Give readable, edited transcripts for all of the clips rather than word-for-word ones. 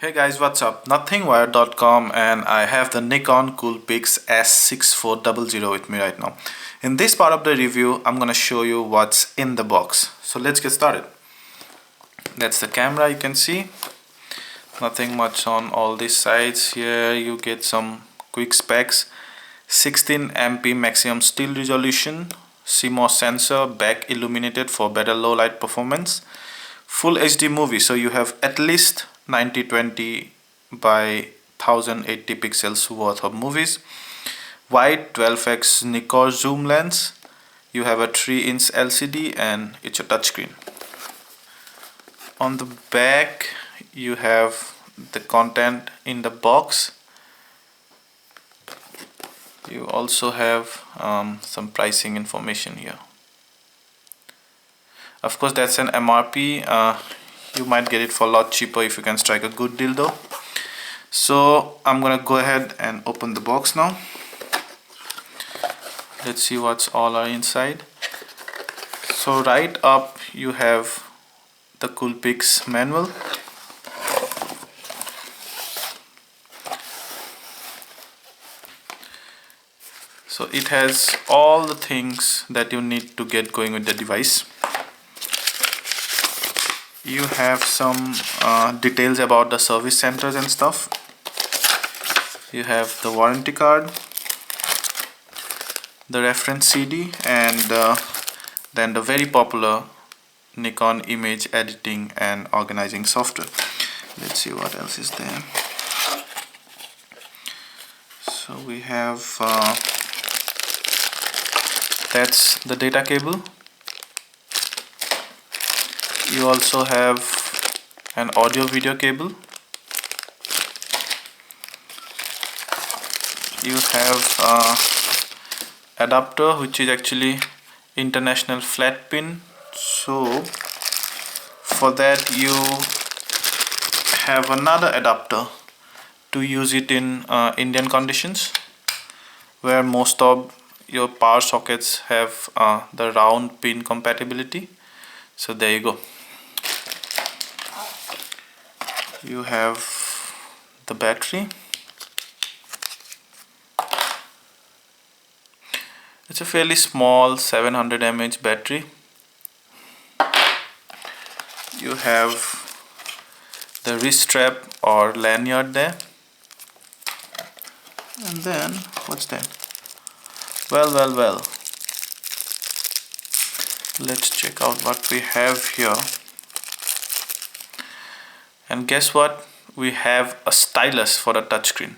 Hey guys, what's up? Nothingwire.com, and I have the Nikon Coolpix S6400 with me right now. In this part of the review, I'm gonna show you what's in the box. So let's get started. That's the camera, you can see. Nothing much on all these sides. Here you get some quick specs. 16 MP maximum still resolution, CMOS sensor, back illuminated for better low light performance. Full HD movie, so you have at least 9020 by 1080 pixels worth of movies. Wide 12x Nikon zoom lens. You have a 3-inch LCD and it's a touchscreen. On the back you have the content in the box. You also have some pricing information here. Of course, that's an MRP. You might get it for a lot cheaper if you can strike a good deal though. So I'm gonna go ahead and open the box now. Let's see what's all are inside. So right up you have the Coolpix manual. So it has all the things that you need to get going with the device. You have some details about the service centers and stuff. You have the warranty card, the reference CD, and then the very popular Nikon image editing and organizing software. Let's see what else is there. So we have that's the data cable. You also have an audio video cable. You have adapter, which is actually international flat pin. So for that you have another adapter to use it in Indian conditions, where most of your power sockets have the round pin compatibility. So there you go. You have the battery. It's a fairly small 700 mAh battery. You have the wrist strap or lanyard there. And then what's that? Well. Let's check out what we have here. And guess what? We have a stylus for the touchscreen.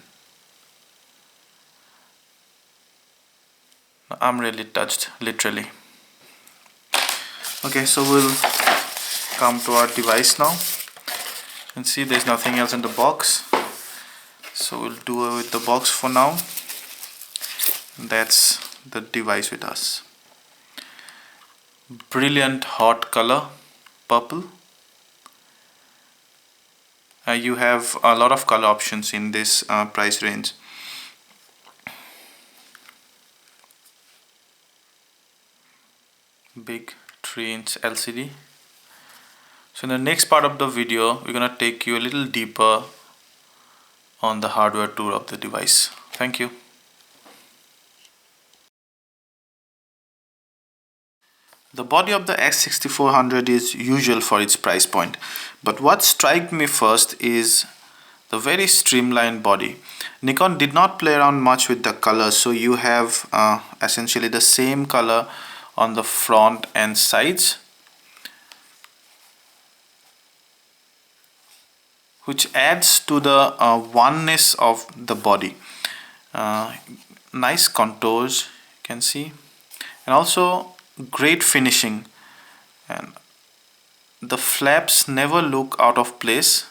I'm really touched, literally. Okay, so we'll come to our device now. You can see there's nothing else in the box. So we'll do it with the box for now. That's the device with us. Brilliant hot color, purple. You have a lot of color options in this price range. Big 3-inch LCD. So in the next part of the video, we're gonna take you a little deeper on the hardware tour of the device. Thank you. The body of the S6400 is usual for its price point, but what struck me first is the very streamlined body. Nikon did not play around much with the colors, so you have essentially the same color on the front and sides, which adds to the oneness of the body. Nice contours, you can see, and also great finishing, and the flaps never look out of place.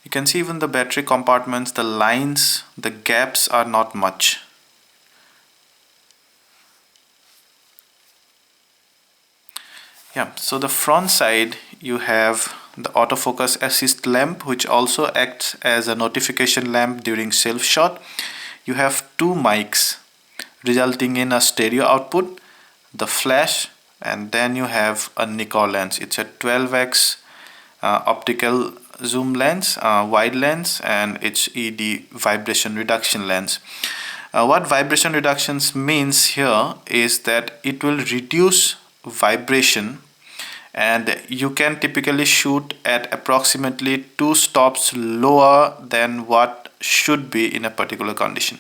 You can see even the battery compartments, the lines, the gaps are not much. Yeah, so the front side you have the autofocus assist lamp, which also acts as a notification lamp during self shot. You have two mics resulting in a stereo output, the flash, and then you have a Nikon lens. It's a 12x optical zoom lens, wide lens, and HED vibration reduction lens. What vibration reductions means here is that it will reduce vibration, and you can typically shoot at approximately 2 stops lower than what should be in a particular condition.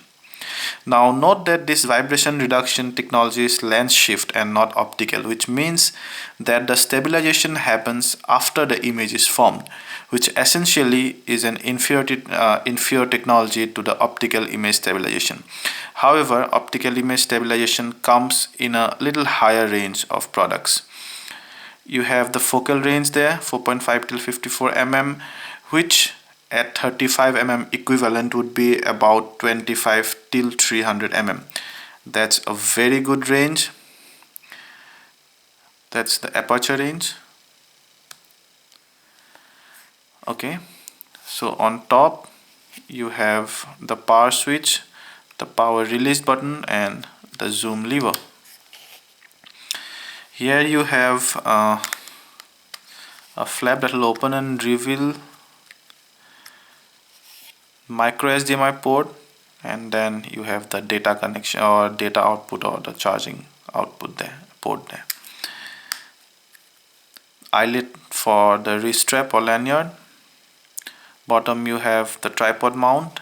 Now note that this vibration reduction technology is lens shift and not optical, which means that the stabilization happens after the image is formed, which essentially is an inferior technology to the optical image stabilization. However, optical image stabilization comes in a little higher range of products. You have the focal range there, 4.5 till 54 mm, which at 35 mm equivalent would be about 25 till 300 mm. That's a very good range. That's the aperture range. Okay, so on top you have the power switch, the power release button, and the zoom lever. Here you have a flap that will open and reveal micro HDMI port, and then you have the data connection or data output or the charging output there, port there. Eyelet for the wrist strap or lanyard. Bottom you have the tripod mount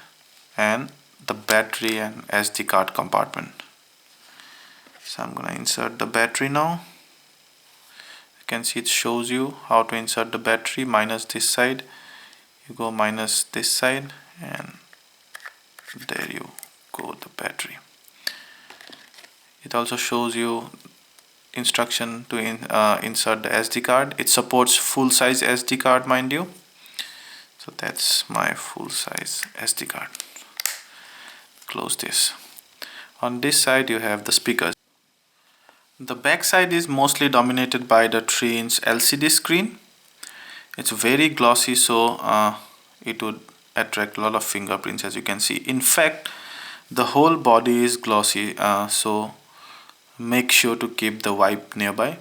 and the battery and SD card compartment. So I'm gonna insert the battery now. You can see it shows you how to insert the battery. Minus this side, you go minus this side, and there you go, the battery. It also shows you instruction to insert the SD card. It supports full-size SD card, mind you. So that's my full-size SD card. Close this. On this side you have the speakers. The back side is mostly dominated by the 3-inch LCD screen. It's very glossy, so it would attract a lot of fingerprints, as you can see. In fact, the whole body is glossy, so make sure to keep the wipe nearby.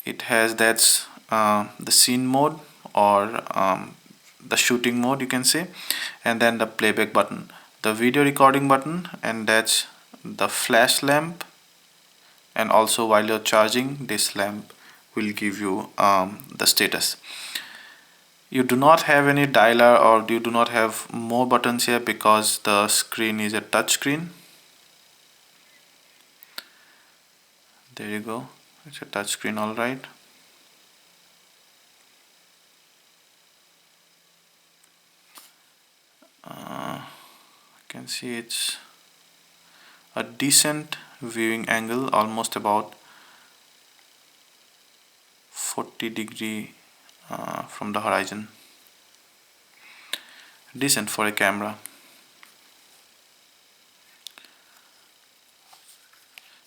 It has the scene mode, or the shooting mode, you can say, and then the playback button, the video recording button, and that's the flash lamp. And also while you're charging, this lamp will give you the status. You do not have any dialer, or you do not have more buttons here because the screen is a touch screen. There you go, it's a touch screen, all right. You can see it's a decent viewing angle, almost about 40° from the horizon. Decent for a camera.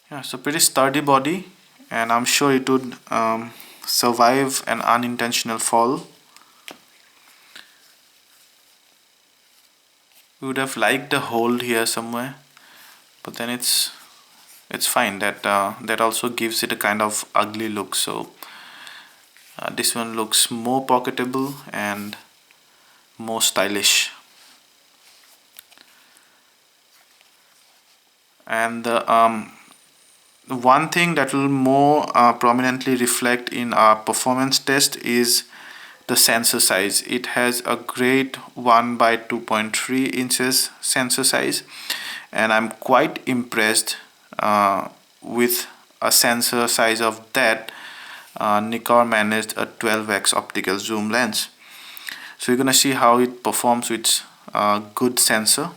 Yeah, so pretty sturdy body, and I'm sure it would survive an unintentional fall. We would have liked a hold here somewhere, but then it's fine. That also gives it a kind of ugly look. So this one looks more pocketable and more stylish. And the one thing that will more prominently reflect in our performance test is the sensor size. It has a great 1 by 2.3 inches sensor size, and I'm quite impressed with a sensor size of that. Nikon managed a 12x optical zoom lens. So you're gonna see how it performs with a good sensor.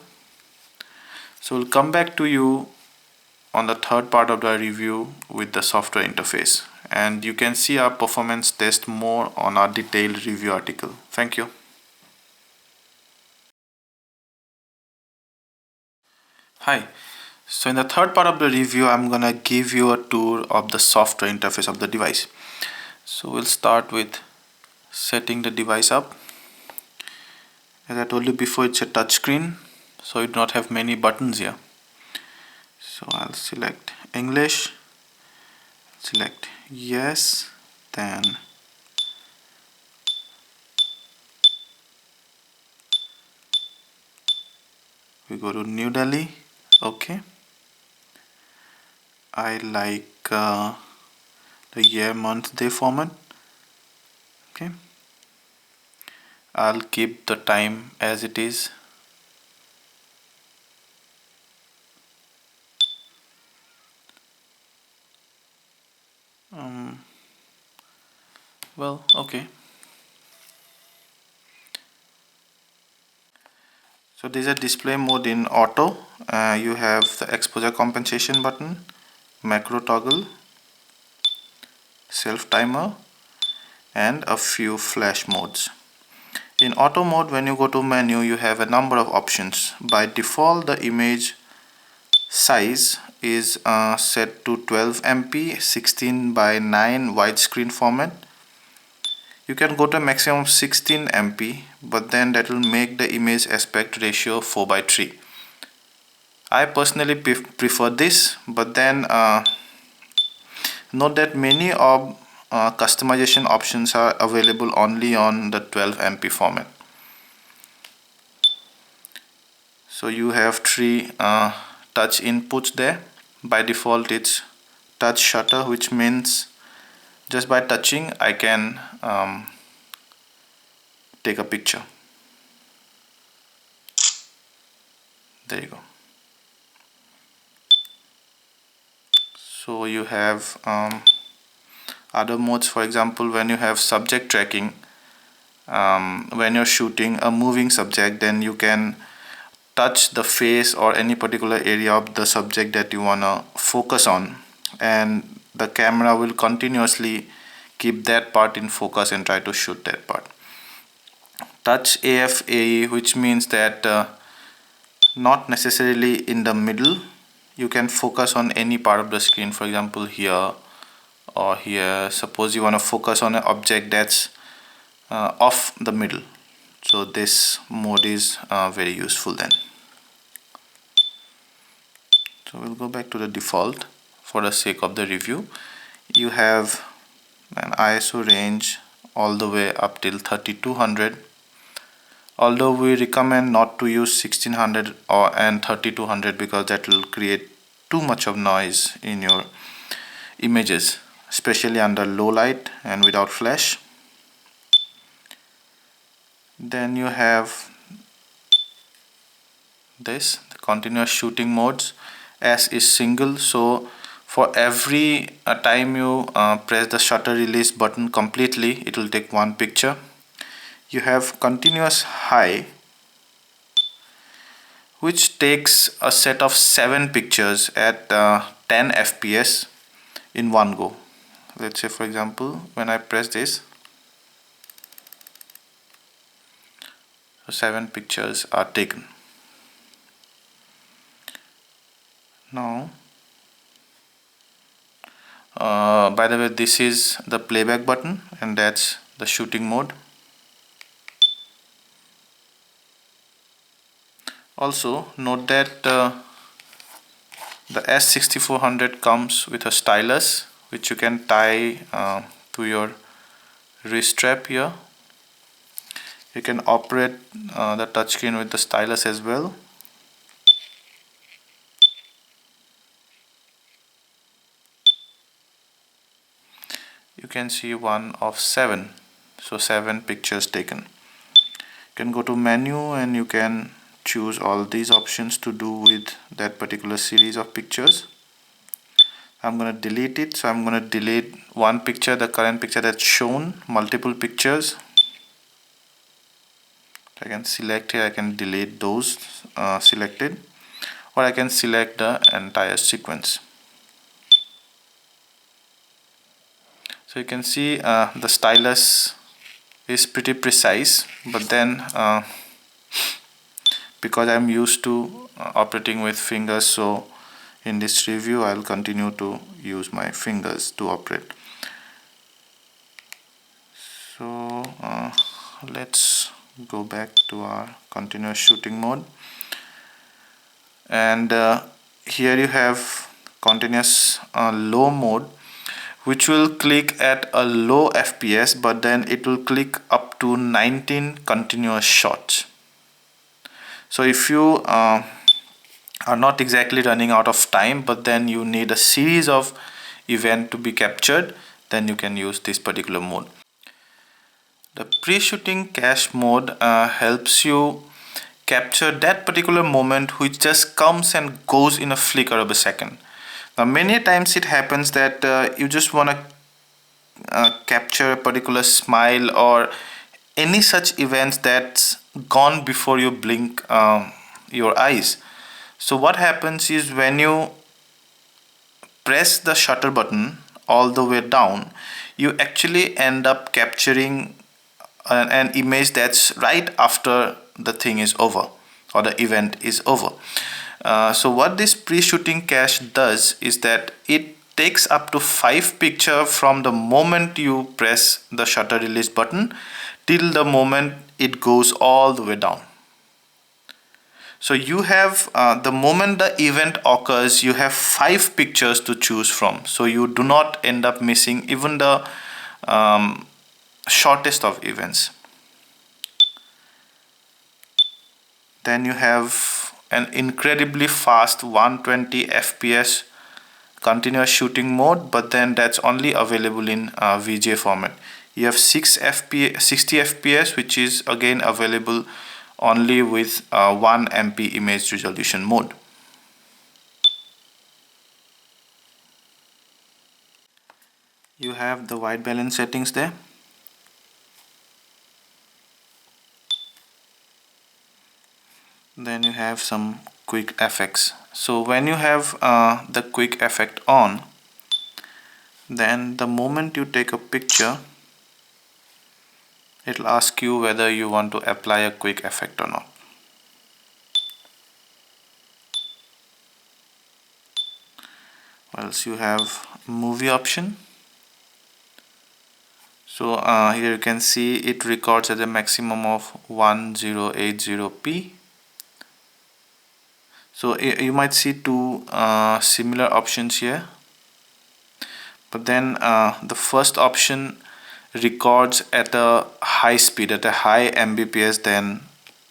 So we'll come back to you on the third part of the review with the software interface, and you can see our performance test more on our detailed review article. Thank you. Hi. So in the third part of the review, I'm gonna give you a tour of the software interface of the device. So we'll start with setting the device up. As I told you before, it's a touch screen, so you do not have many buttons here. So I'll select English, select yes, then We go to New Delhi. Okay, I like the year, month, day format. Okay, I'll keep the time as it is. um, well, okay. So there's a display mode in auto. You have the exposure compensation button, macro toggle, self timer, and a few flash modes. In auto mode, when you go to menu, you have a number of options. By default, the image size is set to 12 MP 16 by 9 widescreen format. You can go to a maximum of 16 MP, but then that will make the image aspect ratio 4 by 3. I personally prefer this, but then note that many of customization options are available only on the 12 MP format. So you have three touch inputs there. By default it's touch shutter, which means just by touching I can take a picture. There you go. So you have other modes. For example, when you have subject tracking, when you're shooting a moving subject, then you can touch the face or any particular area of the subject that you want to focus on, and the camera will continuously keep that part in focus and try to shoot that part. Touch AF/AE, which means that not necessarily in the middle, you can focus on any part of the screen, for example here or here. Suppose you want to focus on an object that's off the middle, so this mode is very useful then. So we'll go back to the default for the sake of the review. You have an ISO range all the way up till 3200, although we recommend not to use 1600 and 3200 because that will create too much of noise in your images, especially under low light and without flash. Then you have this, the continuous shooting modes. S is single, so for every time you press the shutter release button completely, it will take one picture. You have continuous high, which takes a set of 7 pictures at 10 fps in one go. Let's say for example when I press this, so 7 pictures are taken. Now by the way, this is the playback button and that's the shooting mode. Also note that the S6400 comes with a stylus which you can tie to your wrist strap here. You can operate the touchscreen with the stylus as well. You can see one of 7, so 7 pictures taken. You can go to menu and you can choose all these options to do with that particular series of pictures. I'm going to delete it, so I'm going to delete one picture, the current picture that's shown, multiple pictures. I can select here, I can delete those selected, or I can select the entire sequence. So you can see the stylus is pretty precise, but then because I'm used to operating with fingers, so in this review I'll continue to use my fingers to operate. So let's go back to our continuous shooting mode, and here you have continuous low mode, which will click at a low FPS, but then it will click up to 19 continuous shots. So if you are not exactly running out of time, but then you need a series of event to be captured, then you can use this particular mode. The pre-shooting cache mode helps you capture that particular moment which just comes and goes in a flicker of a second. Now many times it happens that you just want to capture a particular smile or any such events that's gone before you blink your eyes. So what happens is when you press the shutter button all the way down, you actually end up capturing an image that's right after the thing is over or the event is over. So what this pre-shooting cache does is that it takes up to 5 pictures from the moment you press the shutter release button till the moment it goes all the way down. So you have the moment the event occurs, you have 5 pictures to choose from. So you do not end up missing even the shortest of events. Then you have an incredibly fast 120 fps continuous shooting mode, but then that's only available in VJ format. You have 60 fps, which is again available only with 1 MP image resolution mode. You have the white balance settings there. Then you have some quick effects. So when you have the quick effect on, then the moment you take a picture, it'll ask you whether you want to apply a quick effect or not. Else you have movie option. So here you can see it records at a maximum of 1080p. So you might see two similar options here, but then the first option records at a high speed, at a high mbps than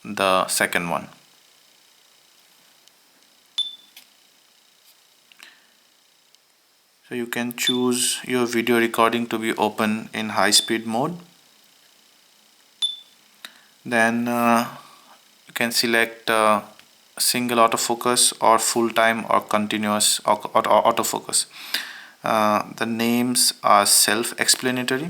the second one. So you can choose your video recording to be open in high speed mode. Then you can select single autofocus or full time or continuous autofocus. The names are self-explanatory.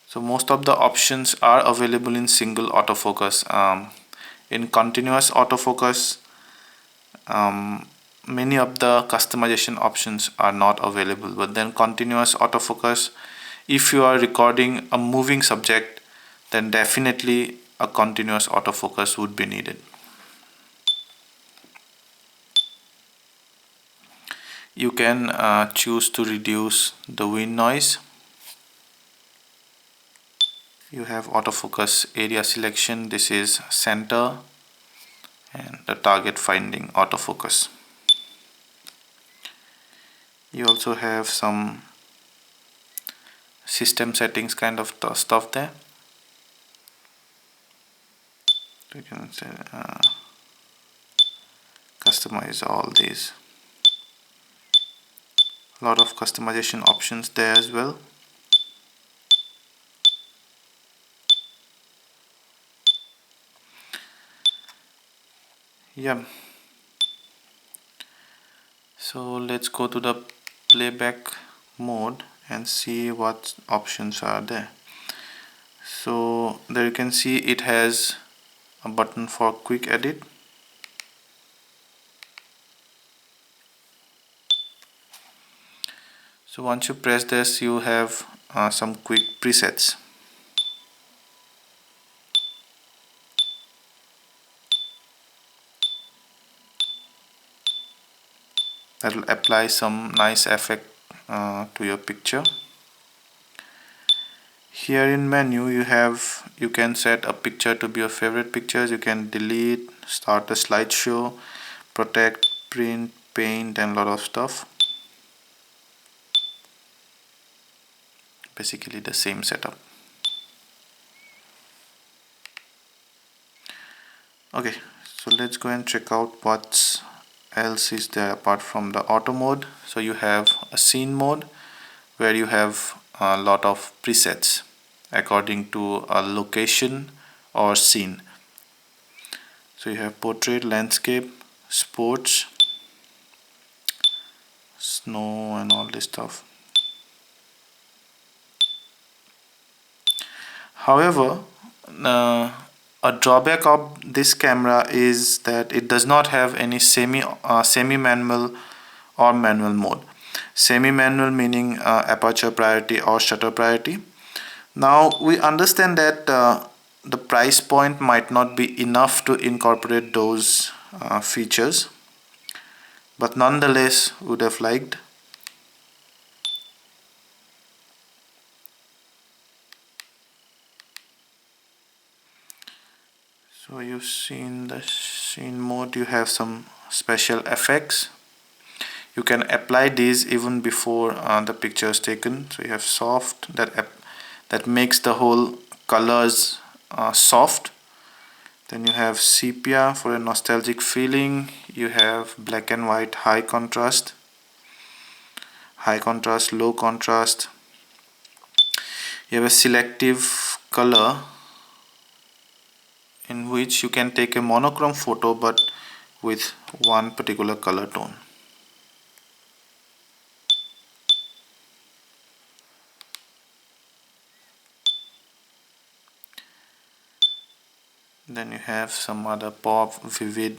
So most of the options are available in single autofocus. In continuous autofocus, many of the customization options are not available, but then continuous autofocus, if you are recording a moving subject, then definitely a continuous autofocus would be needed. You can choose to reduce the wind noise. You have autofocus area selection. This is center and the target finding autofocus. You also have some system settings kind of stuff there. You can say, customize all these. A lot of customization options there as well. Yeah. So let's go to the playback mode and see what options are there. So there you can see it has a button for quick edit. So once you press this, you have some quick presets. That will apply some nice effect to your picture. Here in menu you can set a picture to be your favorite pictures. You can delete, start a slideshow, protect, print, paint, and a lot of stuff. Basically the same setup. Okay, So let's go and check out what else is there apart from the auto mode. So you have a scene mode where you have a lot of presets according to a location or scene. So you have portrait, landscape, sports, snow and all this stuff. However, uh, a drawback of this camera is that it does not have any semi-manual or manual mode. Semi-manual meaning aperture priority or shutter priority. Now we understand that the price point might not be enough to incorporate those features, but nonetheless would have liked. So you see in the scene mode you have some special effects. You can apply these even before the picture is taken. So you have soft that makes the whole colors soft. Then you have sepia for a nostalgic feeling. You have black and white, high contrast, low contrast. You have a selective color in which you can take a monochrome photo but with one particular color tone. Then you have some other pop, vivid.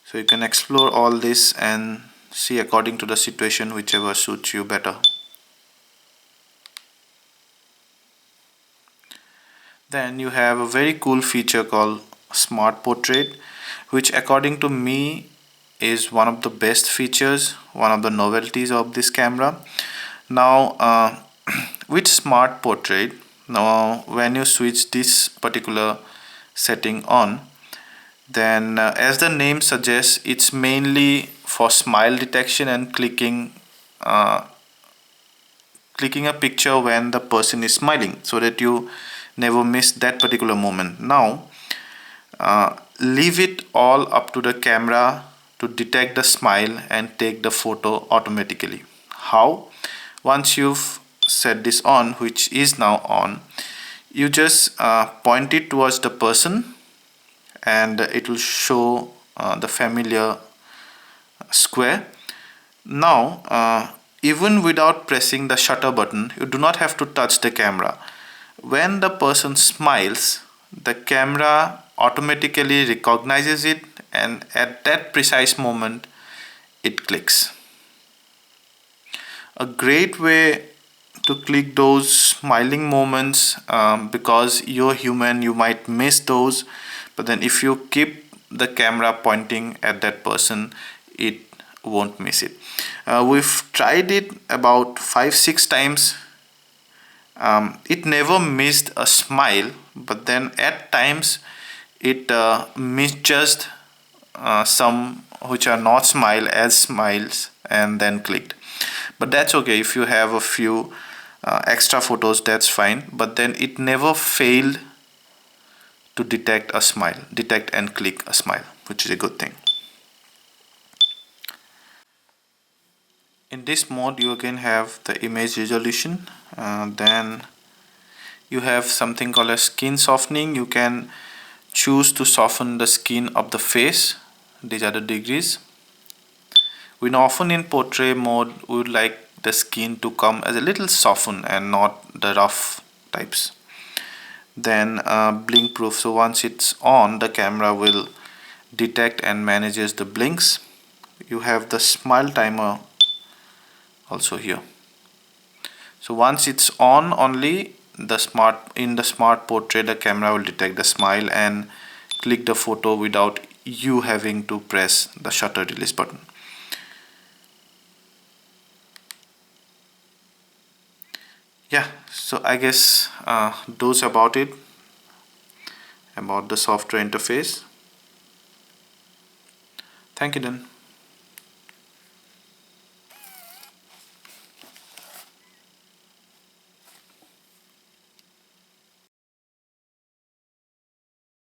So you can explore all this and see according to the situation whichever suits you better. Then you have a very cool feature called Smart Portrait, which according to me is one of the best features, one of the novelties of this camera. Now with Smart Portrait, now when you switch this particular setting on, then as the name suggests, it's mainly for smile detection and uh, clicking a picture when the person is smiling, so that you never miss that particular moment. Now leave it all up to the camera to detect the smile and take the photo automatically. How? Once you've set this on, which is now on, you just point it towards the person and it will show the familiar square. Now even without pressing the shutter button, you do not have to touch the camera. When the person smiles, the camera automatically recognizes it, and at that precise moment it clicks. A great way to click those smiling moments, because you're human, you might miss those, but then if you keep the camera pointing at that person, it won't miss it. We've tried it about 5-6 times. It never missed a smile, but then at times it misjudged some which are not smile as smiles and then clicked. But that's okay. If you have a few extra photos, that's fine, but then it never failed to detect a smile, detect and click a smile, which is a good thing. In this mode you again have the image resolution, then you have something called as skin softening. You can choose to soften the skin of the face. These are the degrees. We know often in portrait mode we would like the skin to come as a little softened and not the rough types. Then blink proof. So once it's on, the camera will detect and manages the blinks. You have the smile timer also here. So once it's on only, the smart portrait, the camera will detect the smile and click the photo without you having to press the shutter release button. Yeah, so I guess those about it, about the software interface. Thank you then.